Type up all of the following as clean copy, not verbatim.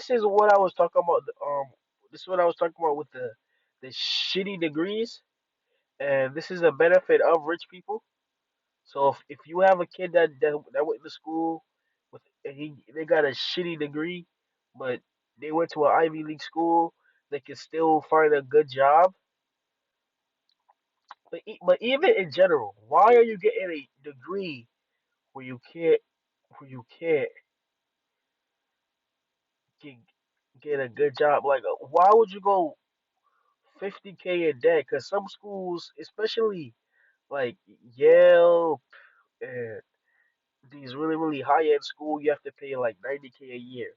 This is what I was talking about. This is what I was talking about with the shitty degrees, and this is a benefit of rich people. So if you have a kid that went to school with and they got a shitty degree, but they went to an Ivy League school, they can still find a good job. But even in general, why are you getting a degree where you can't get, get a good job? Like, why would you go 50K in debt? Because some schools, especially like Yale and these really high end school, you have to pay like 90K a year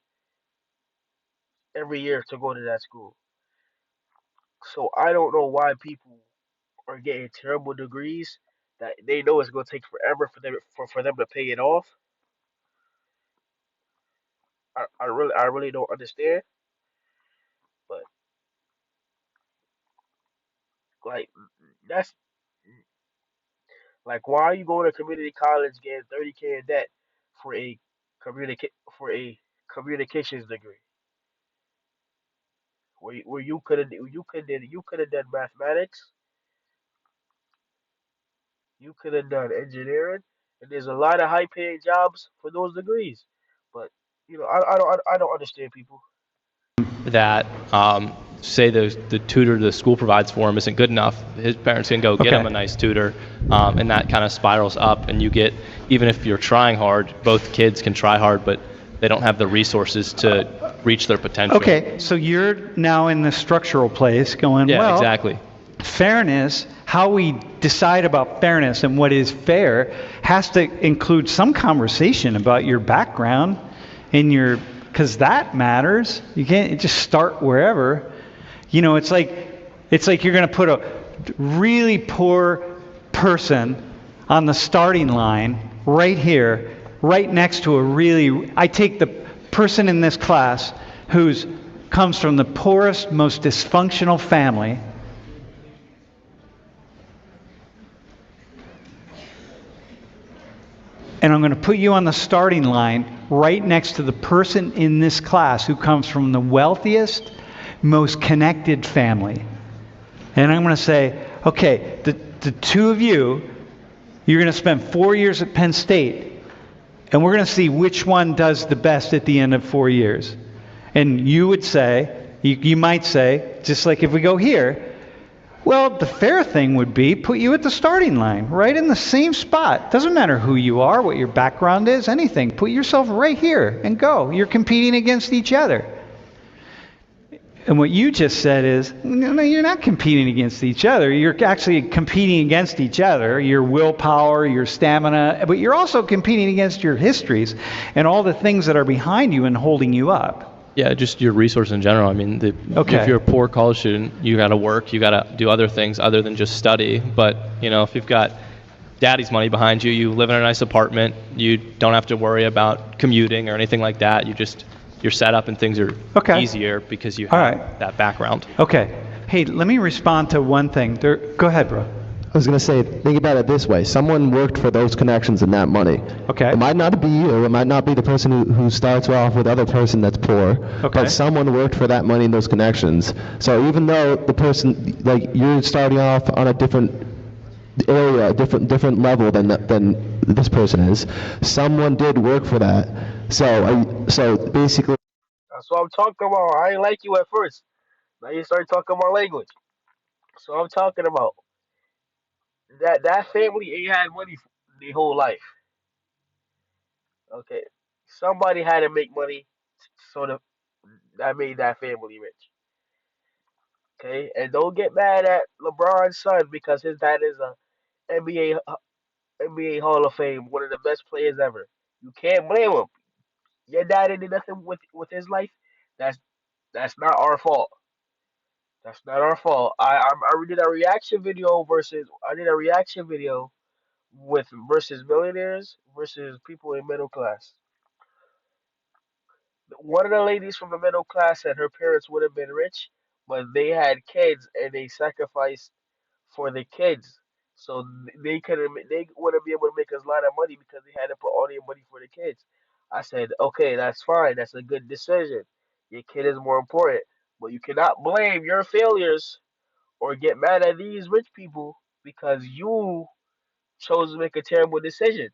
every year to go to that school. So I don't know why people are getting terrible degrees that they know it's gonna take forever for them to pay it off. I really don't understand. But like that's like, why are you going to community college getting 30K in debt for a communica for a communications degree where you could have done mathematics, you could have done engineering, and there's a lot of high paying jobs for those degrees. But I don't understand people. That say the tutor the school provides for him isn't good enough, his parents can go get him Okay. a nice tutor, and that kind of spirals up, and you get, even if you're trying hard, both kids can try hard, but they don't have the resources to reach their potential. Okay, so you're now in the structural place going, Yeah, well, exactly. fairness, how we decide about fairness and what is fair has to include some conversation about your background and your, because that matters. You can't just start wherever. It's like you're going to put a really poor person on the starting line right here, right next to a really, I take the person in this class who's comes from the poorest, most dysfunctional family, and I'm going to put you on the starting line right next to the person in this class who comes from the wealthiest, most connected family. And I'm going to say, okay, the two of you, you're going to spend 4 years at Penn State, and we're going to see which one does the best at the end of 4 years. And you would say, you might say, just like if we go here, well, the fair thing would be put you at the starting line, right in the same spot. Doesn't matter who you are, what your background is, anything. Put yourself right here and go. You're competing against each other. And what you just said is, no, you're not competing against each other. You're actually competing against each other, your willpower, your stamina, but you're also competing against your histories and all the things that are behind you and holding you up. Yeah, just your resource in general. I mean, Okay. if you're a poor college student, you got to work, you got to do other things other than just study. But, if you've got daddy's money behind you, you live in a nice apartment, you don't have to worry about commuting or anything like that. You're set up and things are Okay. easier because you All have right. that background. Okay. Hey, let me respond to one thing. Go ahead, bro. I was going to say, think about it this way. Someone worked for those connections and that money. Okay. It might not be you, or it might not be the person who starts off with other person that's poor, Okay. but someone worked for that money and those connections. So even though the person, like, you're starting off on a different area, a different level than this person is, someone did work for that. So basically, That's what I'm talking about. I ain't like you at first. Now you start talking my language. So I'm talking about that family ain't had money their whole life. Okay, somebody had to make money, so that made that family rich. Okay, and don't get mad at LeBron's son because his dad is a NBA Hall of Fame, one of the best players ever. You can't blame him. Your dad didn't do nothing with his life. That's that's not our fault. That's not our fault. I did a reaction video versus I did a reaction video with versus millionaires versus people in middle class. One of the ladies from the middle class said her parents would have been rich, but they had kids and they sacrificed for the kids. So they wouldn't be able to make us a lot of money because they had to put all their money for the kids. I said, okay, that's fine. That's a good decision. Your kid is more important. But you cannot blame your failures or get mad at these rich people because you chose to make a terrible decision.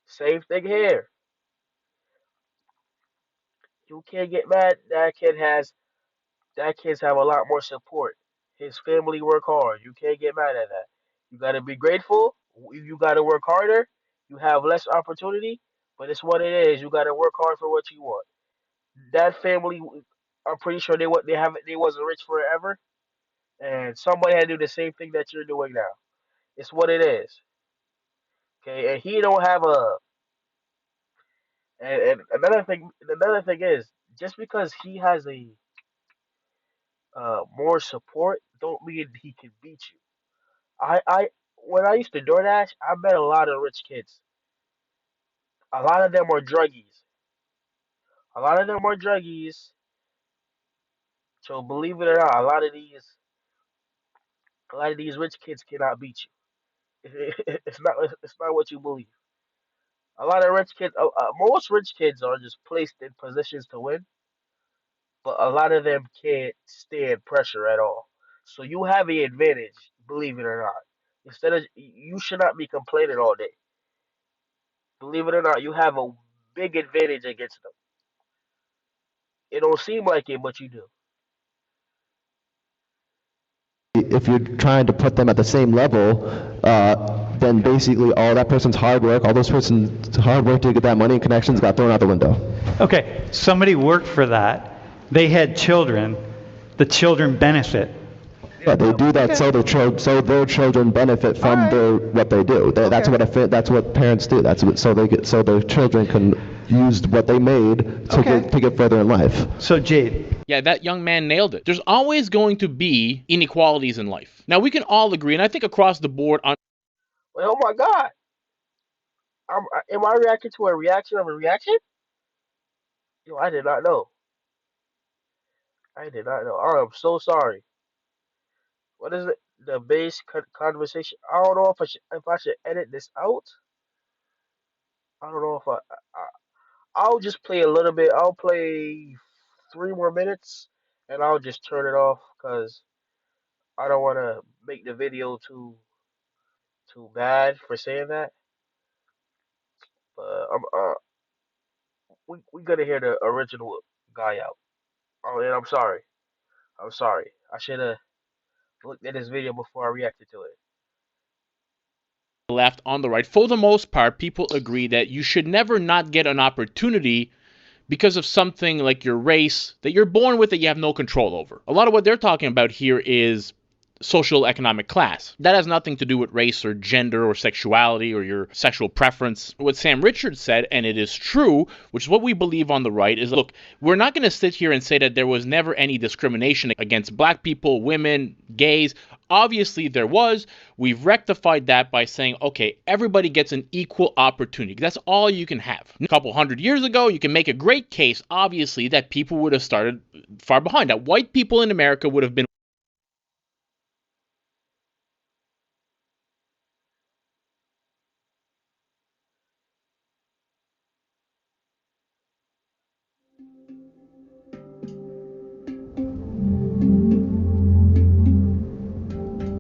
Same thing here. You can't get mad. That kids have a lot more support. His family work hard. You can't get mad at that. You gotta be grateful. You gotta work harder. You have less opportunity, but it's what it is. You gotta work hard for what you want. That family, I'm pretty sure they wasn't rich forever, and somebody had to do the same thing that you're doing now. It's what it is. Okay, and he don't have a. And another thing is just because he has a more support, don't mean he can beat you. I when I used to DoorDash, I met a lot of rich kids. A lot of them are druggies. A lot of them are druggies. So believe it or not, a lot of these rich kids cannot beat you. It's not what you believe. A lot of rich kids, most rich kids are just placed in positions to win, but a lot of them can't stand pressure at all. So you have an advantage, believe it or not. Instead of you should not be complaining all day. Believe it or not, you have a big advantage against them. It don't seem like it, but you do. If you're trying to put them at the same level, then basically all that person's hard work, all those person's hard work to get that money and connections got thrown out the window. Okay, somebody worked for that. They had children. The children benefit. Yeah, they do that so their children benefit from what they do. That's what parents do. That's what, so their children can use what they made to get further in life. So Jade. Yeah, that young man nailed it. There's always going to be inequalities in life. Now, we can all agree, and I think across the board on. Well, oh my God, am I reacting to a reaction of a reaction? Yo, I did not know. I did not know. Oh, I'm so sorry. What is it? The base conversation. I don't know if I should edit this out. I don't know if I'll just play a little bit. I'll play 3 more minutes, and I'll just turn it off because I don't want to make the video too bad for saying that. But we gotta hear the original guy out. Oh, and I'm sorry. I'm sorry. I should have looked at this video before I reacted to it. Left, on the right, for the most part, people agree that you should never not get an opportunity because of something like your race that you're born with that you have no control over. A lot of what they're talking about here is social economic class. That has nothing to do with race or gender or sexuality or your sexual preference. What Sam Richards said, and it is true, which is what we believe on the right, is look, we're not going to sit here and say that there was never any discrimination against black people, women, gays. Obviously there was. We've rectified that by saying, okay, everybody gets an equal opportunity. That's all you can have. A couple hundred years ago, you can make a great case, obviously, that people would have started far behind. That white people in America would have been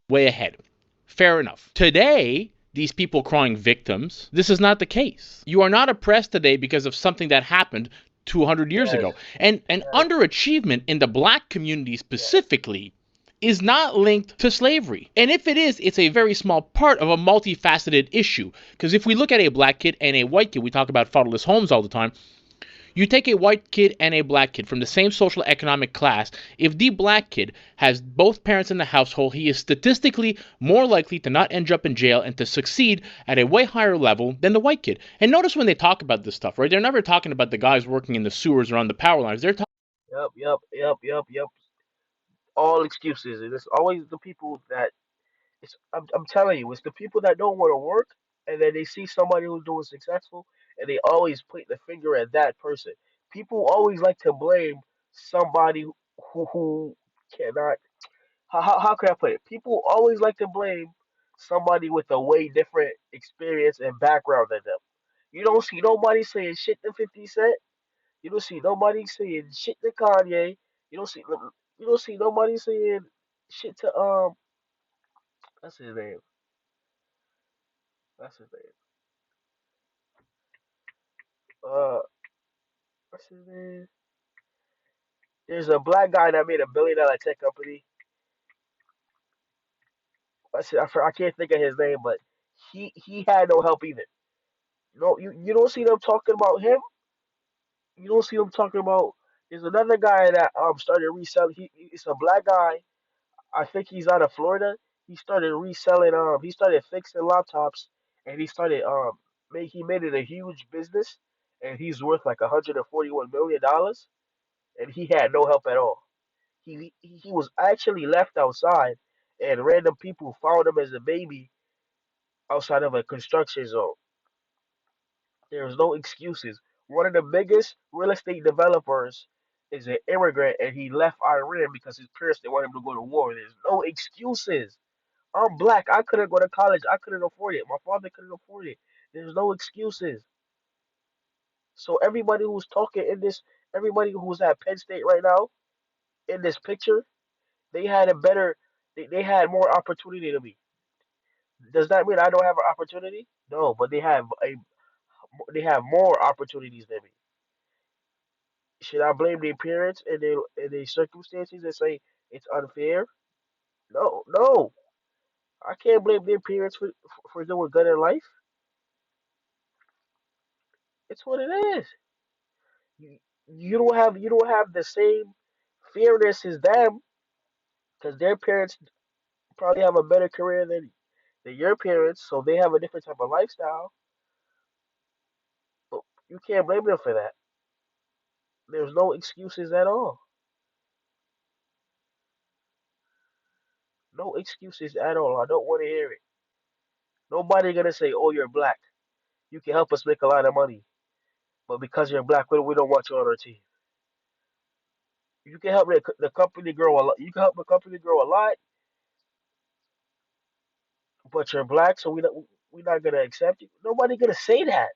way ahead. Fair enough. Today, these people crying victims, this is not the case. You are not oppressed today because of something that happened 200 years ago. And underachievement in the black community specifically is not linked to slavery. And if it is, it's a very small part of a multifaceted issue. Because if we look at a black kid and a white kid, we talk about fatherless homes all the time. You take a white kid and a black kid from the same social economic class. If the black kid has both parents in the household, he is statistically more likely to not end up in jail and to succeed at a way higher level than the white kid. And notice when they talk about this stuff, right? They're never talking about the guys working in the sewers or on the power lines. They're talking. Yep. All excuses, and it's always the people that I'm telling you, it's the people that don't want to work, and then they see somebody who's doing successful, and they always point the finger at that person. People always like to blame somebody who cannot. How can I put it? People always like to blame somebody with a way different experience and background than them. You don't see nobody saying shit to 50 Cent. You don't see nobody saying shit to Kanye. You don't see you don't see nobody saying shit to what's his name? What's his name? Uh, what's his name? There's a black guy that made $1 billion tech company. I can't think of his name, but he had no help either. No, you don't see them talking about him. You don't see them talking about. There's another guy that started reselling. He's a black guy. I think he's out of Florida. He started reselling. He started fixing laptops, and he made it a huge business, and he's worth like $141 million, and he had no help at all. He was actually left outside, and random people found him as a baby outside of a construction zone. There's no excuses. One of the biggest real estate developers is an immigrant, and he left Iran because his parents didn't want him to go to war. There's no excuses. I'm black. I couldn't go to college. I couldn't afford it. My father couldn't afford it. There's no excuses. So everybody who's talking in this, everybody who's at Penn State right now in this picture, they had a better, they had more opportunity than me. Does that mean I don't have an opportunity? No, but they have more opportunities than me. Should I blame their parents and their circumstances and say it's unfair? No, no. I can't blame their parents for doing good in life. It's what it is. You, you don't have the same fairness as them because their parents probably have a better career than your parents, so they have a different type of lifestyle. But you can't blame them for that. There's no excuses at all. No excuses at all. I don't want to hear it. Nobody gonna say, "Oh, you're black. You can help us make a lot of money." But because you're black, we don't want you on our team. You can help the company grow a lot. You can help the company grow a lot, but you're black, so we're not gonna accept you. Nobody gonna say that.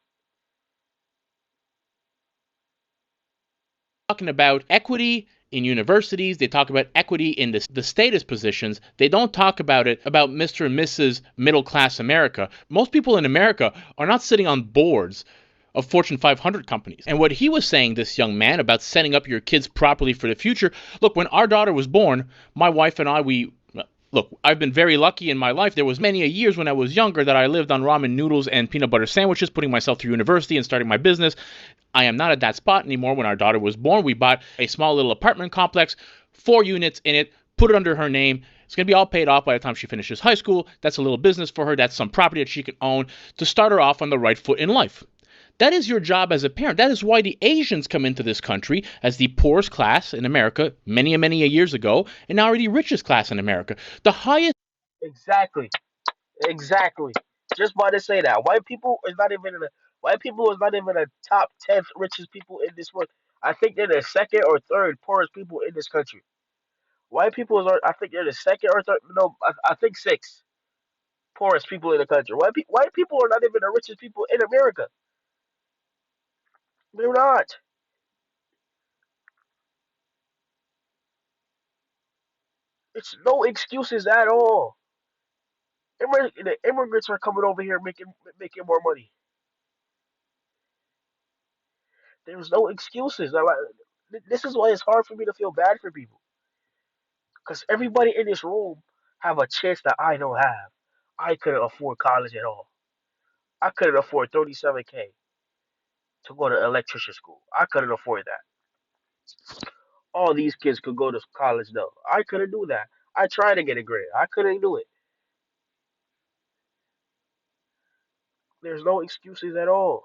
Talking about equity in universities, they talk about equity in the status positions. They don't talk about it about Mr. and Mrs. Middle Class America. Most people in America are not sitting on boards of Fortune 500 companies. And what he was saying, this young man, about setting up your kids properly for the future. Look, when our daughter was born, my wife and I, look, I've been very lucky in my life. There was many a years when I was younger that I lived on ramen noodles and peanut butter sandwiches, putting myself through university and starting my business. I am not at that spot anymore. When our daughter was born, we bought a small little apartment complex, 4 units in it, put it under her name. It's going to be all paid off by the time she finishes high school. That's a little business for her. That's some property that she can own to start her off on the right foot in life. That is your job as a parent. That is why the Asians come into this country as the poorest class in America many years ago, and now are the richest class in America. The highest. Exactly, exactly. Just about to say that white people is not even a top 10 richest people in this world. I think they're the second or third poorest people in this country. White people are, I think they're the second or third. No, I think six poorest people in the country. White people are not even the richest people in America. They're not. It's no excuses at all. The immigrants are coming over here making more money. There's no excuses. This is why it's hard for me to feel bad for people, because everybody in this room have a chance that I don't have. I couldn't afford college at all. I couldn't afford 37K to go to electrician school. I couldn't afford that. All these kids could go to college though. I couldn't do that. I tried to get a grant. I couldn't do it. There's no excuses at all,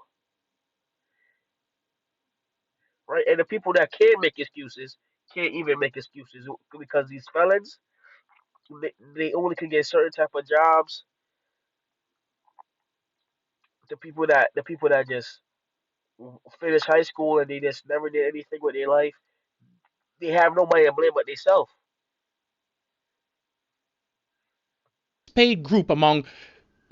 right? And the people that can make excuses can't even make excuses because these felons, they only can get certain type of jobs. The people that just finish high school and they just never did anything with their life, they have nobody to blame but themselves. paid group among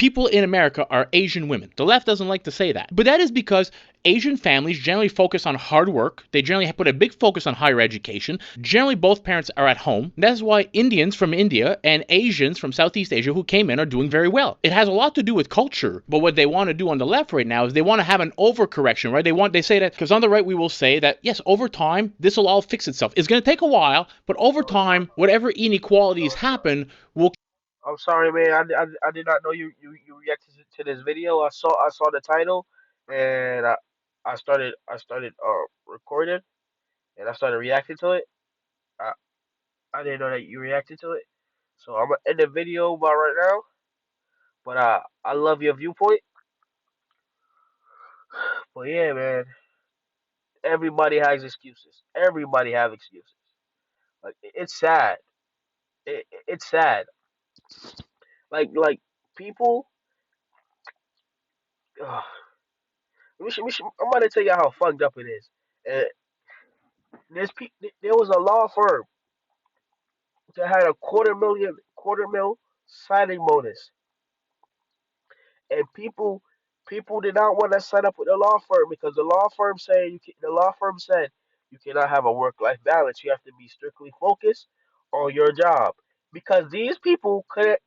people in America are Asian women. The left doesn't like to say that. But that is because Asian families generally focus on hard work. They generally put a big focus on higher education. Generally, both parents are at home. That's why Indians from India and Asians from Southeast Asia who came in are doing very well. It has a lot to do with culture. But what they want to do on the left right now is they want to have an overcorrection, right? They say that, because on the right we will say that, yes, over time, this will all fix itself. It's going to take a while, but over time, whatever inequalities happen will. I'm sorry, man. I did not know you reacted to this video. I saw the title, and I started recording, and I started reacting to it. I I didn't know that you reacted to it, so I'm gonna end the video about right now. But I love your viewpoint. But yeah, man, everybody has excuses. Everybody have excuses. Like it's sad. It's sad. Like people. Ugh, I'm about to tell you how fucked up it is. Uh, there was a law firm that had a quarter mil signing bonus, and people did not want to sign up with the law firm because the law firm said you cannot have a work life balance. You have to be strictly focused on your job because these people couldn't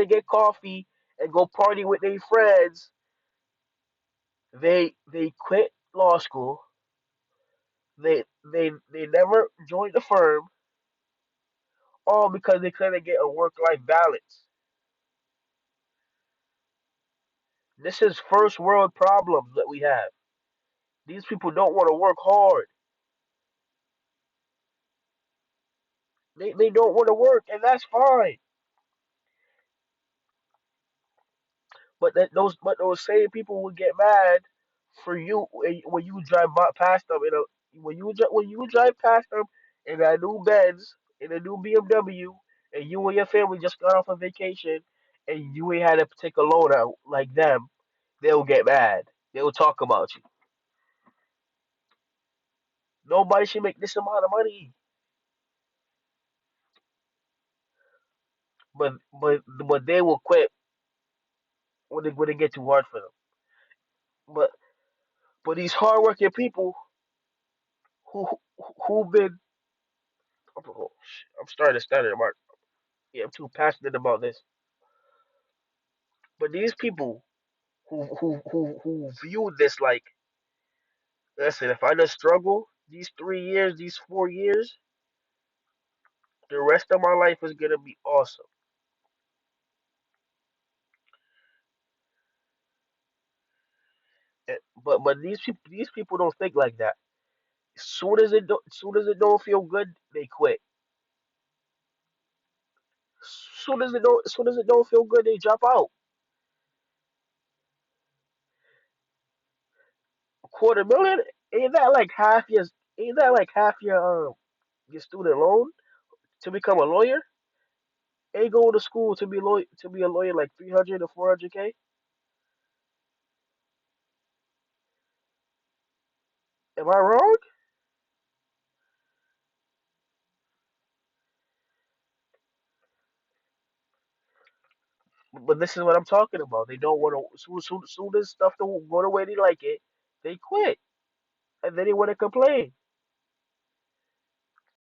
get coffee and go party with their friends. They quit law school. They never joined the firm, all because they couldn't get a work life balance. This is first world problems that we have. These people don't want to work hard. They don't want to work, and that's fine. But those same people will get mad for you when you drive past them when you drive past them in a new Benz, in a new BMW, and you and your family just got off a vacation, and you ain't had to take a loan out like them. They'll get mad. They'll talk about you. Nobody should make this amount of money, but they will quit when it get too hard for them. But but these hardworking people who who've been oh, I'm starting to stutter, Mark. Yeah, I'm too passionate about this. But these people who view this like, listen, if I just struggle these 3 years, these 4 years, the rest of my life is gonna be awesome. But these people don't think like that. Soon as it don't feel good, they quit. Soon as it don't feel good, they drop out. A quarter million, ain't that like half your student loan to become a lawyer? Ain't going to school to be a lawyer like 300 or 400K? Am I wrong? But this is what I'm talking about. They don't want to. Soon as stuff don't go the way they like it, they quit, and then they want to complain.